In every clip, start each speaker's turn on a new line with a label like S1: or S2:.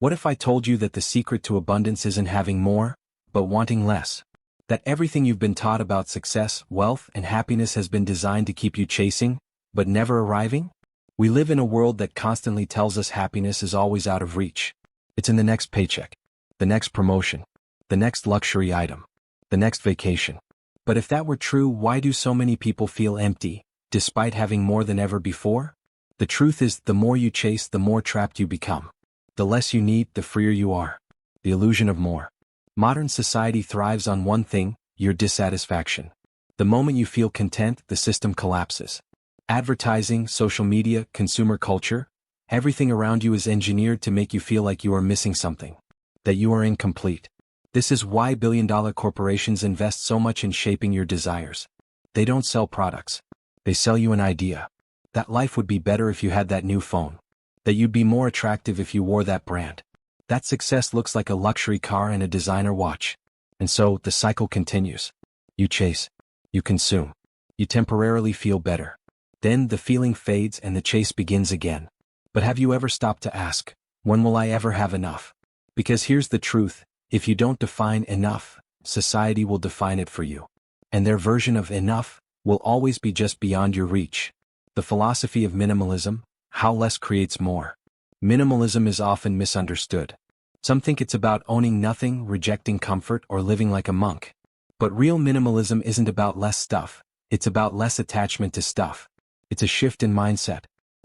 S1: What if I told you that the secret to abundance isn't having more, but wanting less? That everything you've been taught about success, wealth, and happiness has been designed to keep you chasing, but never arriving? We live in a world that constantly tells us happiness is always out of reach. It's in the next paycheck, the next promotion, the next luxury item, the next vacation. But if that were true, why do so many people feel empty, despite having more than ever before? The truth is, the more you chase, the more trapped you become. The less you need, the freer you are. The illusion of more. Modern society thrives on one thing: your dissatisfaction. The moment you feel content, the system collapses. Advertising, social media, consumer culture, everything around you is engineered to make you feel like you are missing something, that you are incomplete. This is why billion-dollar corporations invest so much in shaping your desires. They don't sell products. They sell you an idea. That life would be better if you had that new phone. That you'd be more attractive if you wore that brand. That success looks like a luxury car and a designer watch. And so, the cycle continues. You chase. You consume. You temporarily feel better. Then the feeling fades and the chase begins again. But have you ever stopped to ask, when will I ever have enough? Because here's the truth: if you don't define enough, society will define it for you. And their version of enough will always be just beyond your reach. The philosophy of minimalism: how less creates more. Minimalism is often misunderstood. Some think it's about owning nothing, rejecting comfort, or living like a monk. But real minimalism isn't about less stuff. It's about less attachment to stuff. It's a shift in mindset.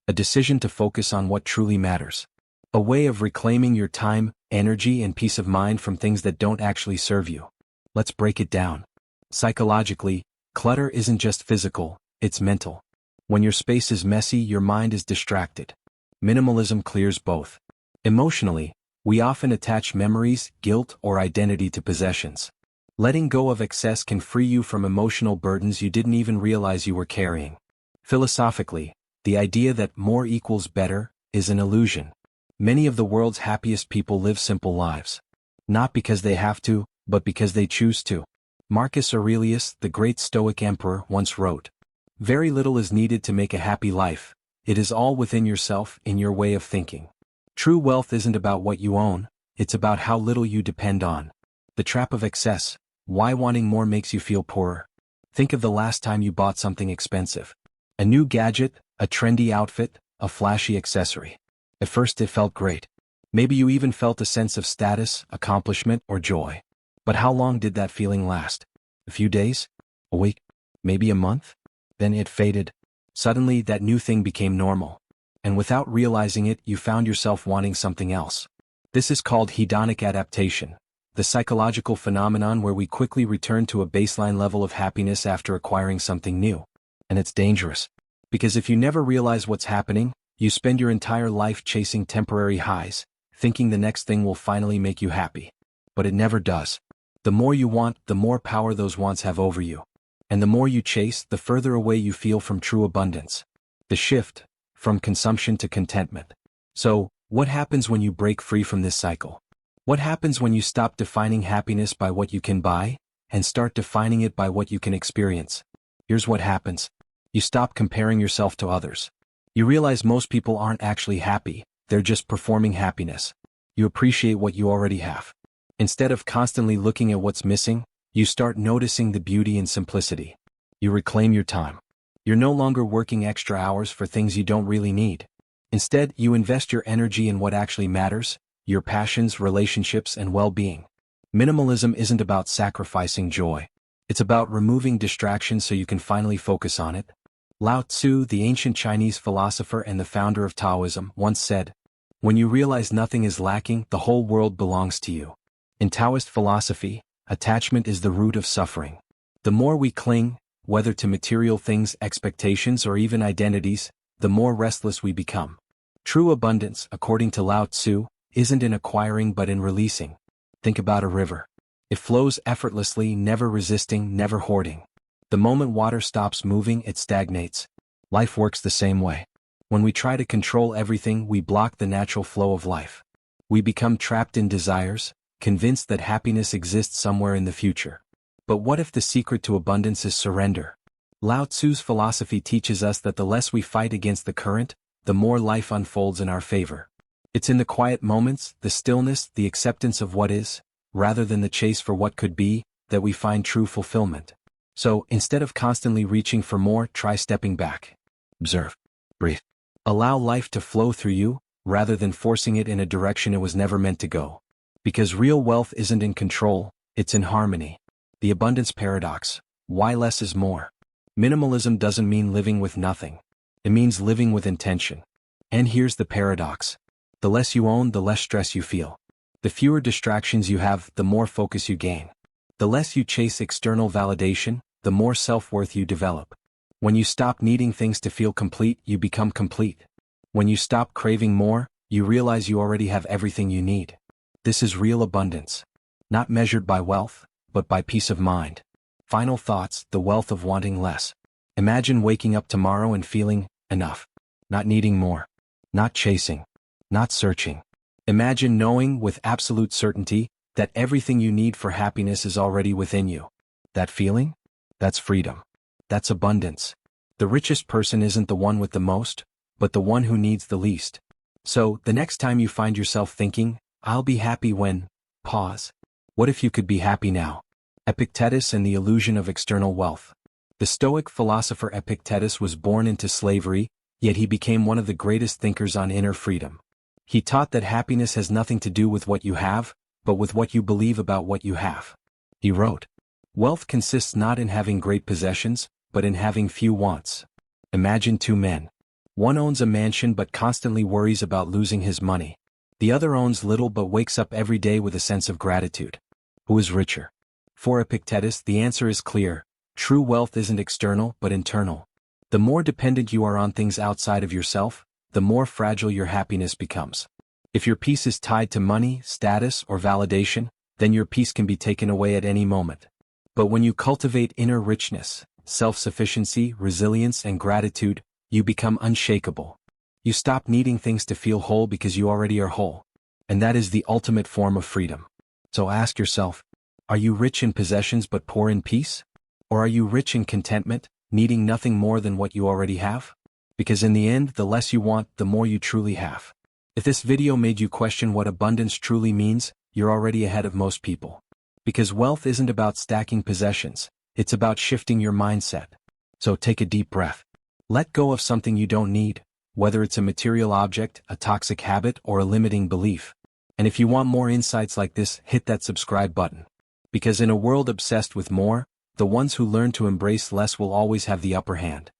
S1: A decision to focus on what truly matters. A way of reclaiming your time, energy, and peace of mind from things that don't actually serve you. Let's break it down. Psychologically, clutter isn't just physical, it's mental. When your space is messy, your mind is distracted. Minimalism clears both. Emotionally, we often attach memories, guilt, or identity to possessions. Letting go of excess can free you from emotional burdens you didn't even realize you were carrying. Philosophically, the idea that more equals better is an illusion. Many of the world's happiest people live simple lives. Not because they have to, but because they choose to. Marcus Aurelius, the great Stoic emperor, once wrote, "Very little is needed to make a happy life. It is all within yourself, in your way of thinking." True wealth isn't about what you own, it's about how little you depend on. The trap of excess: why wanting more makes you feel poorer. Think of the last time you bought something expensive. A new gadget, a trendy outfit, a flashy accessory. At first it felt great. Maybe you even felt a sense of status, accomplishment, or joy. But how long did that feeling last? A few days? A week? Maybe a month? Then it faded. Suddenly that new thing became normal. And without realizing it, you found yourself wanting something else. This is called hedonic adaptation, the psychological phenomenon where we quickly return to a baseline level of happiness after acquiring something new. And it's dangerous. Because if you never realize what's happening, you spend your entire life chasing temporary highs, thinking the next thing will finally make you happy. But it never does. The more you want, the more power those wants have over you. And the more you chase, the further away you feel from true abundance. The shift from consumption to contentment. So, what happens when you break free from this cycle? What happens when you stop defining happiness by what you can buy, and start defining it by what you can experience? Here's what happens. You stop comparing yourself to others. You realize most people aren't actually happy, they're just performing happiness. You appreciate what you already have. Instead of constantly looking at what's missing, you start noticing the beauty and simplicity. You reclaim your time. You're no longer working extra hours for things you don't really need. Instead, you invest your energy in what actually matters: your passions, relationships, and well-being. Minimalism isn't about sacrificing joy. It's about removing distractions so you can finally focus on it. Lao Tzu, the ancient Chinese philosopher and the founder of Taoism, once said, "When you realize nothing is lacking, the whole world belongs to you." In Taoist philosophy, attachment is the root of suffering. The more we cling, whether to material things, expectations, or even identities, the more restless we become. True abundance, according to Lao Tzu, isn't in acquiring but in releasing. Think about a river. It flows effortlessly, never resisting, never hoarding. The moment water stops moving, it stagnates. Life works the same way. When we try to control everything, we block the natural flow of life. We become trapped in desires, convinced that happiness exists somewhere in the future. But what if the secret to abundance is surrender? Lao Tzu's philosophy teaches us that the less we fight against the current, the more life unfolds in our favor. It's in the quiet moments, the stillness, the acceptance of what is, rather than the chase for what could be, that we find true fulfillment. So, instead of constantly reaching for more, try stepping back. Observe. Breathe. Allow life to flow through you, rather than forcing it in a direction it was never meant to go. Because real wealth isn't in control, it's in harmony. The abundance paradox. Why less is more? Minimalism doesn't mean living with nothing. It means living with intention. And here's the paradox. The less you own, the less stress you feel. The fewer distractions you have, the more focus you gain. The less you chase external validation, the more self-worth you develop. When you stop needing things to feel complete, you become complete. When you stop craving more, you realize you already have everything you need. This is real abundance. Not measured by wealth, but by peace of mind. Final thoughts, the wealth of wanting less. Imagine waking up tomorrow and feeling enough. Not needing more. Not chasing. Not searching. Imagine knowing with absolute certainty that everything you need for happiness is already within you. That feeling? That's freedom. That's abundance. The richest person isn't the one with the most, but the one who needs the least. So, the next time you find yourself thinking, I'll be happy when, pause. What if you could be happy now? Epictetus and the illusion of external wealth. The Stoic philosopher Epictetus was born into slavery, yet he became one of the greatest thinkers on inner freedom. He taught that happiness has nothing to do with what you have, but with what you believe about what you have. He wrote, "Wealth consists not in having great possessions, but in having few wants." Imagine two men. One owns a mansion but constantly worries about losing his money. The other owns little but wakes up every day with a sense of gratitude. Who is richer? For Epictetus, the answer is clear. True wealth isn't external but internal. The more dependent you are on things outside of yourself, the more fragile your happiness becomes. If your peace is tied to money, status, or validation, then your peace can be taken away at any moment. But when you cultivate inner richness, self-sufficiency, resilience, and gratitude, you become unshakable. You stop needing things to feel whole because you already are whole. And that is the ultimate form of freedom. So ask yourself, are you rich in possessions but poor in peace? Or are you rich in contentment, needing nothing more than what you already have? Because in the end, the less you want, the more you truly have. If this video made you question what abundance truly means, you're already ahead of most people. Because wealth isn't about stacking possessions, it's about shifting your mindset. So take a deep breath. Let go of something you don't need, whether it's a material object, a toxic habit, or a limiting belief. And if you want more insights like this, hit that subscribe button. Because in a world obsessed with more, the ones who learn to embrace less will always have the upper hand.